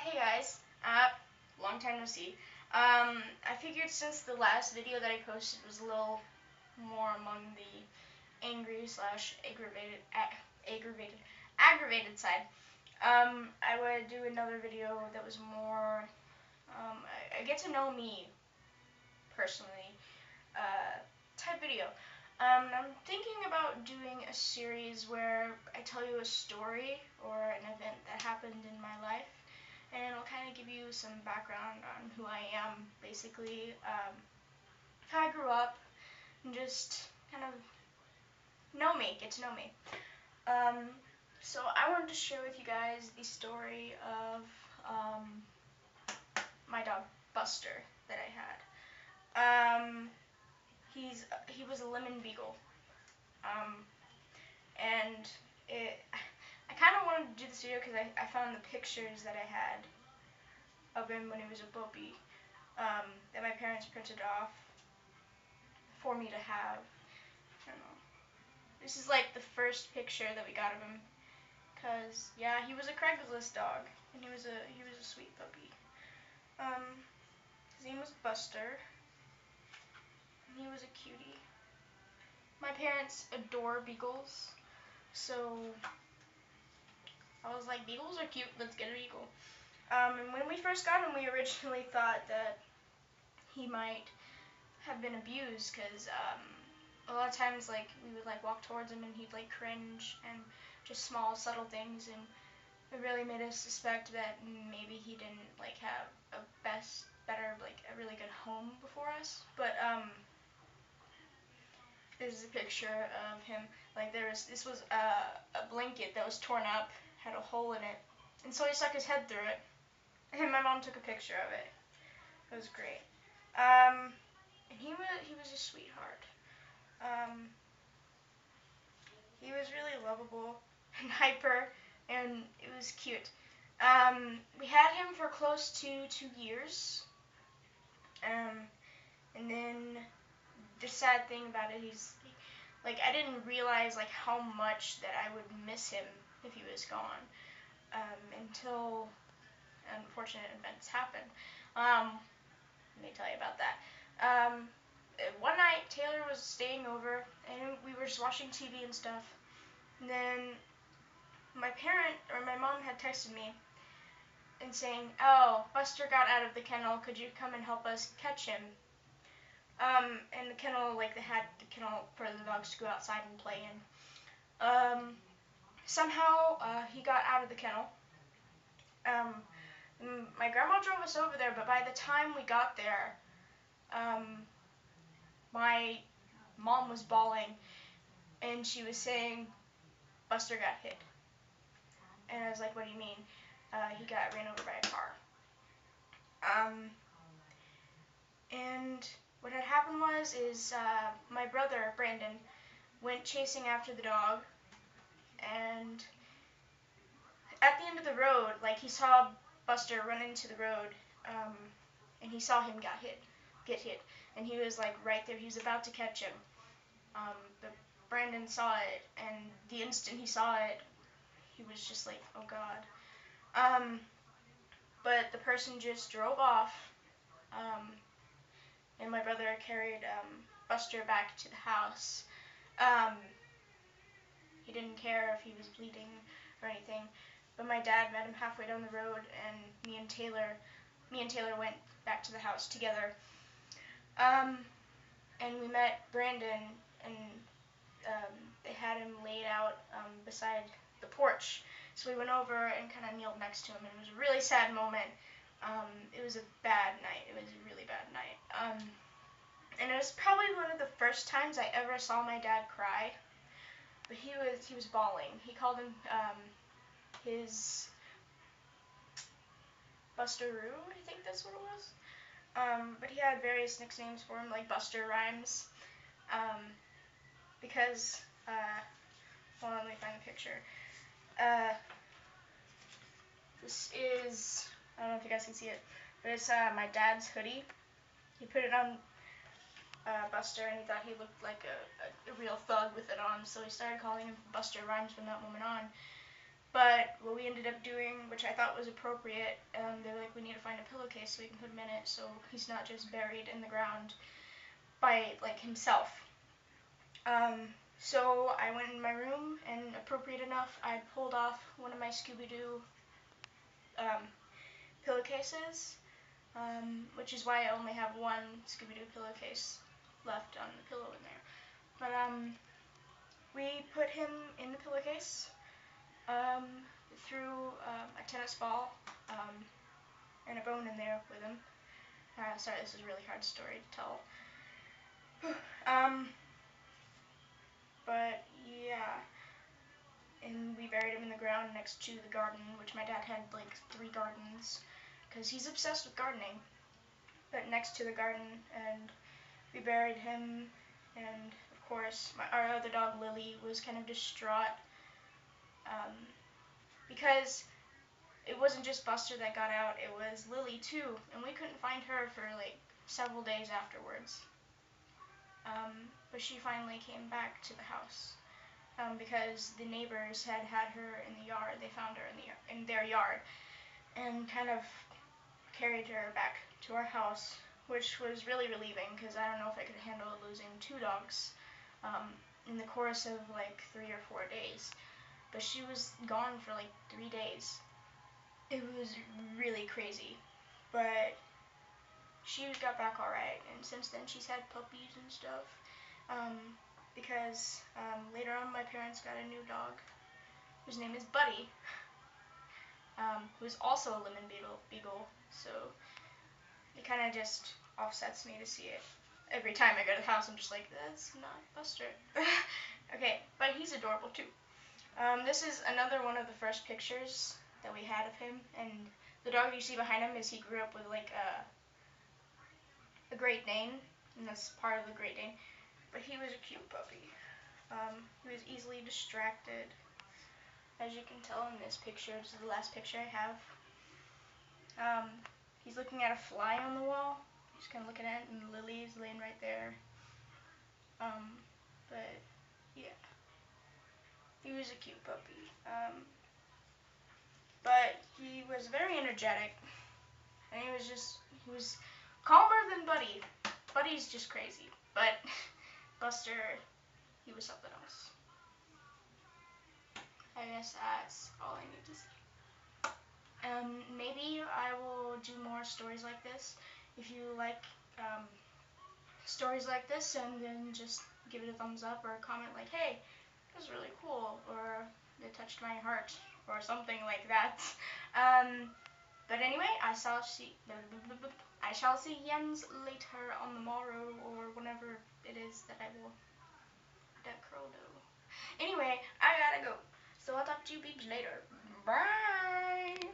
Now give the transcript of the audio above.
Hey guys, long time no see. I figured since the last video that I posted was a little more among the angry slash aggravated side, I would do another video that was more, I get to know me personally, type video. I'm thinking about doing a series where I tell you a story or an event that happened in my life, and it'll kind of give you some background on who I am, basically, how I grew up, and just kind of get to know me. Um, so I wanted to share with you guys the story of my dog Buster that I had. He was a lemon beagle, um, and I kind of wanted to do this video because I found the pictures that I had of him when he was a puppy, that my parents printed off for me to have. I don't know. This is like the first picture that we got of him, cause yeah, he was a Craigslist dog, and he was a sweet puppy. His name was Buster, and he was a cutie. My parents adore beagles, so I was like, beagles are cute. Let's get a beagle. And when we first got him, we originally thought that he might have been abused, because a lot of times, like, we would like walk towards him and he'd like cringe and just small subtle things, and it really made us suspect that maybe he didn't like have a better, like a really good home before us. But this is a picture of him. Like, this was a blanket that was torn up, had a hole in it, and so he stuck his head through it, and my mom took a picture of it. It was great. And he was a sweetheart. Um, he was really lovable and hyper, and it was cute. We had him for close to 2 years. And then the sad thing about it, he's like, I didn't realize like how much that I would miss him if he was gone, until unfortunate events happened. Let me tell you about that. One night Taylor was staying over, and we were just watching TV and stuff. And then my mom had texted me and saying, "Oh, Buster got out of the kennel. Could you come and help us catch him?" And the kennel, like, they had the kennel for the dogs to go outside and play in. Somehow he got out of the kennel. My grandma drove us over there, but by the time we got there, my mom was bawling, and she was saying Buster got hit. And I was like, "What do you mean?" He got ran over by a car. And what had happened is my brother Brandon went chasing after the dog, and at the end of the road, like, he saw Buster run into the road, and he saw him get hit, and he was like right there. He was about to catch him, but Brandon saw it, and the instant he saw it, he was just like, "Oh God." But the person just drove off, and my brother carried Buster back to the house. Um, he didn't care if he was bleeding or anything. But my dad met him halfway down the road, and me and Taylor went back to the house together. And we met Brandon, and they had him laid out beside the porch. So we went over and kind of kneeled next to him, and it was a really sad moment. It was a bad night. It was a really bad night. And it was probably one of the first times I ever saw my dad cry. But he was bawling. He called him his Buster-oo, I think that's what it was. But he had various nicknames for him, like Buster Rhymes, because, hold on, let me find the picture. This is, I don't know if you guys can see it, but it's my dad's hoodie. He put it on Buster, and he thought he looked like a real thug with it on, so he started calling him Buster Rhymes from that moment on. But what we ended up doing, which I thought was appropriate, they're like, we need to find a pillowcase so we can put him in it, so he's not just buried in the ground by like himself. So I went in my room, and appropriate enough, I pulled off one of my Scooby-Doo pillowcases, which is why I only have one Scooby-Doo pillowcase left on the pillow in there. But we put him in the pillowcase, threw a tennis ball and a bone in there with him. Sorry, this is a really hard story to tell. But yeah, and we buried him in the ground next to the garden, which my dad had like 3 gardens, because he's obsessed with gardening. But next to the garden, and we buried him, and of course our other dog Lily was kind of distraught, because it wasn't just Buster that got out, it was Lily too, and we couldn't find her for like several days afterwards. But she finally came back to the house, because the neighbors had her in the yard. They found her in their yard, and kind of carried her back to our house, which was really relieving, because I don't know if I could handle losing 2 dogs in the course of like 3 or 4 days. But she was gone for like 3 days. It was really crazy, but she got back alright, and since then she's had puppies and stuff, because later on my parents got a new dog whose name is Buddy, who's also a lemon beagle, so it kind of just offsets me to see it. Every time I go to the house, I'm just like, that's not Buster. Okay, but he's adorable too. This is another one of the first pictures that we had of him, and the dog you see behind him is he grew up with like a Great Dane, and that's part of the Great Dane. But he was a cute puppy. He was easily distracted, as you can tell in this picture. This is the last picture I have. He's looking at a fly on the wall. He's kind of looking at it, and Lily's laying right there. But yeah, he was a cute puppy. But he was very energetic, and he was calmer than Buddy. Buddy's just crazy, but Buster, he was something else. I guess that's all I need to say. Maybe I will do more stories like this. If you like stories like this, and then just give it a thumbs up or a comment like, hey, this is really cool, or it touched my heart, or something like that. But anyway, I shall see yens later on the morrow, or whenever it is that I will do. Anyway, I gotta go. So I'll talk to you peeps later. Bye!